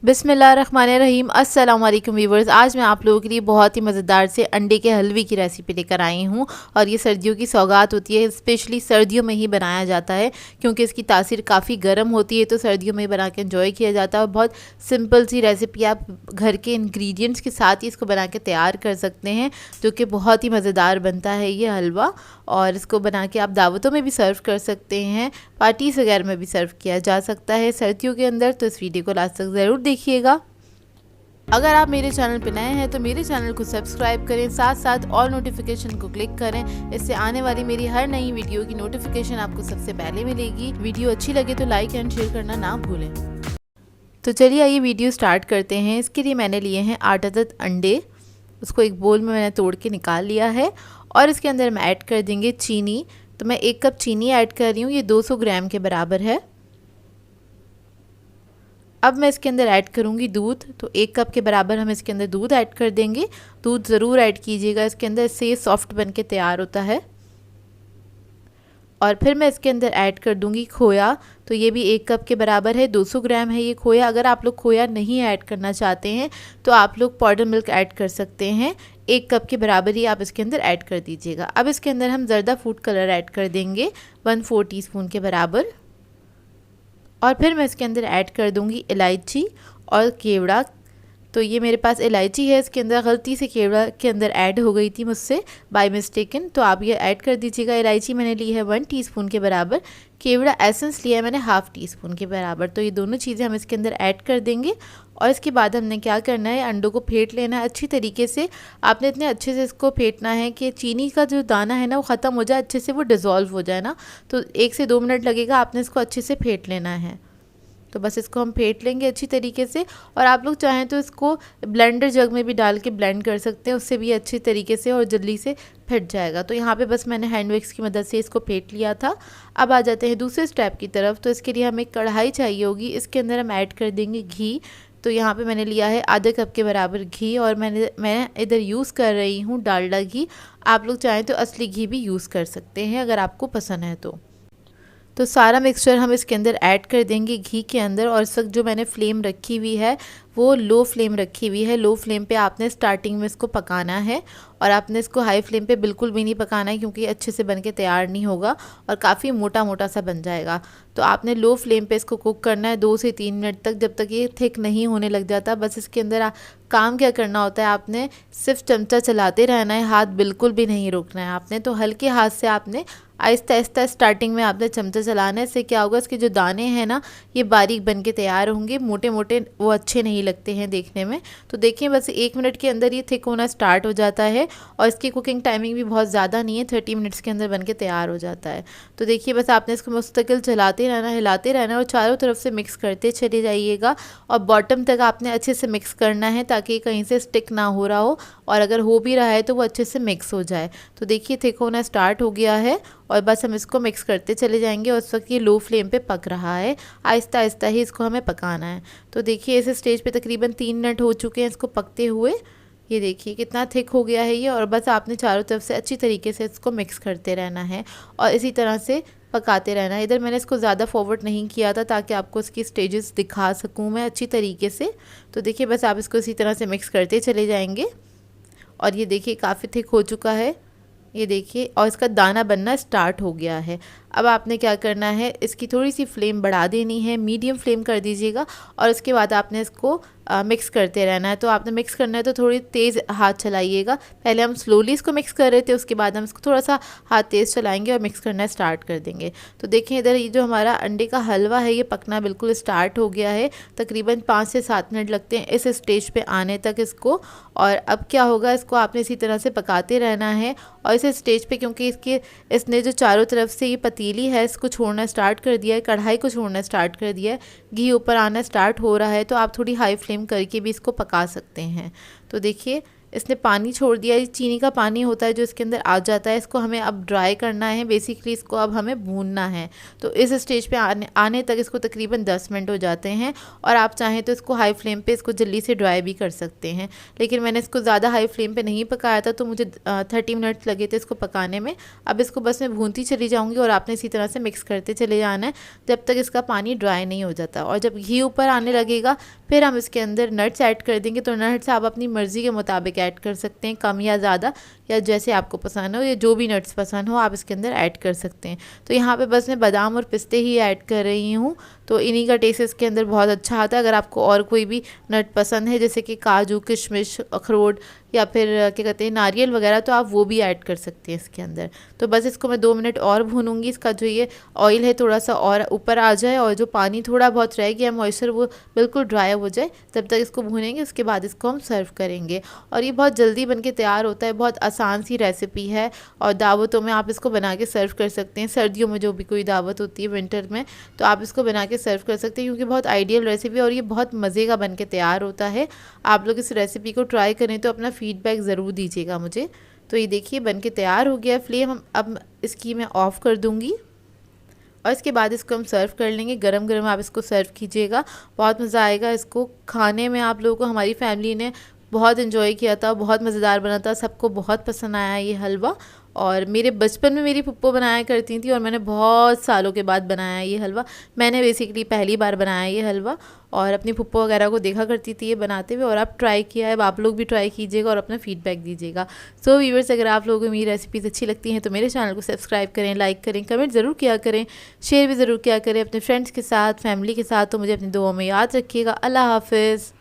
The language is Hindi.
बिस्मिल्लाहिर्रहमानिर्रहीम। अस्सलाम वालेकुम व्यूवर्स। आज मैं आप लोगों के लिए बहुत ही मज़ेदार से अंडे के हलवे की रेसिपी लेकर आई हूँ और ये सर्दियों की सौगात होती है। स्पेशली सर्दियों में ही बनाया जाता है क्योंकि इसकी तासीर काफ़ी गर्म होती है, तो सर्दियों में बना के एंजॉय किया जाता है। और बहुत सिंपल सी रेसिपी, आप घर के इंग्रेडिएंट्स के साथ ही इसको बना के तैयार कर सकते हैं, जो कि बहुत ही मज़ेदार बनता है ये हलवा। और इसको बना के आप दावतों में भी सर्व कर सकते हैं, पार्टीज़ वगैरह में भी सर्व किया जा सकता है सर्दियों के अंदर। तो इस वीडियो को लास्ट तक ज़रूर देखिएगा। अगर आप मेरे चैनल पर नए हैं तो मेरे चैनल को सब्सक्राइब करें, साथ साथ ऑल नोटिफिकेशन को क्लिक करें। इससे आने वाली मेरी हर नई वीडियो की नोटिफिकेशन आपको सबसे पहले मिलेगी। वीडियो अच्छी लगे तो लाइक एंड शेयर करना ना भूलें। तो चलिए आइए वीडियो स्टार्ट करते हैं। इसके लिए मैंने लिए हैं 8 अदद अंडे। उसको एक बोल में मैंने तोड़ के निकाल लिया है और इसके अंदर हम ऐड कर देंगे चीनी। तो मैं 1 कप चीनी ऐड कर रही हूँ, ये 200 ग्राम के बराबर है। अब मैं इसके अंदर ऐड करूँगी दूध। तो 1 कप के बराबर हम इसके अंदर दूध ऐड कर देंगे। दूध ज़रूर ऐड कीजिएगा इसके अंदर, इससे ये सॉफ्ट बन के तैयार होता है। और फिर मैं इसके अंदर ऐड कर दूंगी खोया। तो ये भी 1 कप के बराबर है, 200 ग्राम है ये खोया। अगर आप लोग खोया नहीं ऐड करना चाहते हैं तो आप लोग पाउडर मिल्क ऐड कर सकते हैं। 1 कप के बराबर ही आप इसके अंदर ऐड कर दीजिएगा। अब इसके अंदर हम ज़र्दा फूड कलर ऐड कर देंगे 1/4 टीस्पून के बराबर। और फिर मैं इसके अंदर ऐड कर दूंगी इलायची और केवड़ा। तो ये मेरे पास इलायची है, इसके अंदर गलती से केवड़ा के अंदर ऐड हो गई थी मुझसे बाय मिस्टेकन, तो आप ये ऐड कर दीजिएगा। इलायची मैंने ली है 1 टीस्पून के बराबर। केवड़ा एसेंस लिया है मैंने 1/2 टीस्पून के बराबर। तो ये दोनों चीज़ें हम इसके अंदर ऐड कर देंगे। और इसके बाद हमने क्या करना है, अंडों को फेंट लेना है अच्छी तरीके से। आपने इतने अच्छे से इसको फेंटना है कि चीनी का जो दाना है ना वो ख़त्म हो जाए, अच्छे से वो डिज़ोल्व हो जाए ना। तो 1 से 2 मिनट लगेगा, आपने इसको अच्छे से फेंट लेना है। तो बस इसको हम फेंट लेंगे अच्छी तरीके से। और आप लोग चाहें तो इसको ब्लेंडर जग में भी डाल के ब्लेंड कर सकते हैं, उससे भी अच्छी तरीके से और जल्दी से फट जाएगा। तो यहाँ पे बस मैंने हैंड विक्स की मदद से इसको फेंट लिया था। अब आ जाते हैं दूसरे स्टेप की तरफ। तो इसके लिए हमें कढ़ाई चाहिए होगी, इसके अंदर हम ऐड कर देंगे घी। तो यहाँ पे मैंने लिया है आधे कप के बराबर घी और मैं इधर यूज़ कर रही हूँ डालडा घी। आप लोग चाहें तो असली घी भी यूज़ कर सकते हैं अगर आपको पसंद है तो सारा मिक्सचर हम इसके अंदर ऐड कर देंगे घी के अंदर। और इस वक्त जो मैंने फ्लेम रखी हुई है वो लो फ्लेम रखी हुई है। लो फ्लेम पे आपने स्टार्टिंग में इसको पकाना है और आपने इसको हाई फ्लेम पे बिल्कुल भी नहीं पकाना है, क्योंकि अच्छे से बन के तैयार नहीं होगा और काफ़ी मोटा मोटा सा बन जाएगा। तो आपने लो फ्लेम पे इसको कुक करना है 2 से 3 मिनट तक, जब तक ये थिक नहीं होने लग जाता। बस इसके अंदर काम क्या करना होता है, आपने सिर्फ चमचा चलाते रहना है, हाथ बिल्कुल भी नहीं रोकना है आपने। तो हल्के हाथ से आपने आहिस्ता आहिस्ता स्टार्टिंग में आपने चमचा चलाना है। इससे क्या होगा, इसके जो दाने हैं ना ये बारीक बन के तैयार होंगे। मोटे मोटे वो अच्छे नहीं लगते हैं देखने में। तो देखिए बस 1 मिनट के अंदर ये थिक होना स्टार्ट हो जाता है और इसकी कुकिंग टाइमिंग भी बहुत ज़्यादा नहीं है, 30 मिनट्स के अंदर बन के तैयार हो जाता है। तो देखिए बस आपने इसको मुस्तकिल चलाते रहना, हिलाते रहना और चारों तरफ से मिक्स करते चले जाइएगा। और बॉटम तक आपने अच्छे से मिक्स करना है ताकि कहीं से स्टिक ना हो रहा हो, और अगर हो भी रहा है तो वो अच्छे से मिक्स हो जाए। तो देखिए थिक होना स्टार्ट हो गया है और बस हम इसको मिक्स करते चले जाएंगे। और उस वक्त ये लो फ्लेम पे पक रहा है, आहिस्ता आहिस्ता ही इसको हमें पकाना है। तो देखिए इस स्टेज पे तकरीबन 3 मिनट हो चुके हैं इसको पकते हुए। ये देखिए कितना थिक हो गया है ये। और बस आपने चारों तरफ से अच्छी तरीके से इसको मिक्स करते रहना है और इसी तरह से पकाते रहना है। इधर मैंने इसको ज़्यादा फॉरवर्ड नहीं किया था ताकि आपको इसकी स्टेजेस दिखा सकूँ मैं अच्छी तरीके से। तो देखिए बस आप इसको इसी तरह से मिक्स करते चले जाएंगे। और ये देखिए काफ़ी थिक हो चुका है, ये देखिए, और इसका दाना बनना स्टार्ट हो गया है। अब आपने क्या करना है, इसकी थोड़ी सी फ्लेम बढ़ा देनी है, मीडियम फ्लेम कर दीजिएगा। और उसके बाद आपने इसको मिक्स करते रहना है। तो आपने मिक्स करना है तो थोड़ी तेज़ हाथ चलाइएगा। पहले हम स्लोली इसको मिक्स कर रहे थे, उसके बाद हम इसको थोड़ा सा हाथ तेज़ चलाएंगे और मिक्स करना स्टार्ट कर देंगे। तो देखें इधर ये जो हमारा अंडे का हलवा है ये पकना बिल्कुल स्टार्ट हो गया है। तकरीबन 5 से 7 मिनट लगते हैं इस स्टेज पे आने तक इसको। और अब क्या होगा, इसको आपने इसी तरह से पकाते रहना है। और इस स्टेज पे क्योंकि इसने जो चारों तरफ से ये पतीली है इसको छोड़ना स्टार्ट कर दिया है, कढ़ाई को छोड़ना स्टार्ट कर दिया है, घी ऊपर आना स्टार्ट हो रहा है, तो आप थोड़ी हाई फ्लेम करके भी इसको पका सकते हैं। तो देखिए इसने पानी छोड़ दिया, ये चीनी का पानी होता है जो इसके अंदर आ जाता है। इसको हमें अब ड्राई करना है, बेसिकली इसको अब हमें भूनना है। तो इस स्टेज पे आने तक इसको तकरीबन 10 मिनट हो जाते हैं। और आप चाहें तो इसको हाई फ्लेम पे इसको जल्दी से ड्राई भी कर सकते हैं, लेकिन मैंने इसको ज़्यादा हाई फ्लेम पे नहीं पकाया था तो मुझे 30 मिनट लगे थे इसको पकाने में। अब इसको बस मैं भूनती चली जाऊँगी और आपने इसी तरह से मिक्स करते चले जाना है जब तक इसका पानी ड्राई नहीं हो जाता। और जब घी ऊपर आने लगेगा फिर हम इसके अंदर नट्स ऐड कर देंगे। तो नट्स आप अपनी मर्ज़ी के मुताबिक ऐड कर सकते हैं, कम या ज़्यादा, या जैसे आपको पसंद हो, या जो भी नट्स पसंद हो आप इसके अंदर ऐड कर सकते हैं। तो यहाँ पे बस मैं बादाम और पिस्ते ही ऐड कर रही हूँ, तो इन्हीं का टेस्ट इसके अंदर बहुत अच्छा आता है। अगर आपको और कोई भी नट पसंद है जैसे कि काजू, किशमिश, अखरोट या फिर क्या कहते हैं नारियल वगैरह, तो आप वो भी ऐड कर सकते हैं इसके अंदर। तो बस इसको मैं 2 मिनट और भूनूंगी। इसका जो ये ऑयल है थोड़ा सा और ऊपर आ जाए और जो पानी थोड़ा बहुत रह गया मॉइस्चर वो बिल्कुल ड्राई हो जाए, तब तक इसको भूनेंगे। उसके बाद इसको हम सर्व करेंगे और ये बहुत जल्दी बनके तैयार होता है। बहुत आसान सी रेसिपी है और दावतों में आप इसको बना के सर्व कर सकते हैं। सर्दियों में जो भी कोई दावत होती है विंटर में, तो आप इसको बना के सर्व कर सकते हैं, क्योंकि बहुत आइडियल रेसिपी है और ये बहुत मज़े का बन के तैयार होता है। आप लोग इस रेसिपी को ट्राई करें तो अपना फीडबैक ज़रूर दीजिएगा मुझे। तो ये देखिए बन के तैयार हो गया। फ्लेम हम अब इसकी मैं ऑफ़ कर दूँगी और इसके बाद इसको हम सर्व कर लेंगे। गरम गरम आप इसको सर्व कीजिएगा, बहुत मज़ा आएगा इसको खाने में। आप लोगों को हमारी फैमिली ने बहुत इन्जॉय किया था, बहुत मज़ेदार बना था, सबको बहुत पसंद आया ये हलवा। और मेरे बचपन में मेरी फुप्पो बनाया करती थी और मैंने बहुत सालों के बाद बनाया ये हलवा। मैंने बेसिकली पहली बार बनाया ये हलवा और अपनी फुप्पो वगैरह को देखा करती थी ये बनाते हुए, और आप ट्राई किया है। अब आप लोग भी ट्राई कीजिएगा और अपना फीडबैक दीजिएगा। सो व्यूअर्स, अगर आप लोगों को मेरी रेसिपीज़ अच्छी लगती हैं तो मेरे चैनल को सब्सक्राइब करें, लाइक करें, कमेंट ज़रूर किया करें, शेयर भी ज़रूर किया करें अपने फ्रेंड्स के साथ, फैमिली के साथ। तो मुझे अपनी दुआओं में याद रखिएगा। अल्लाह हाफ़िज़।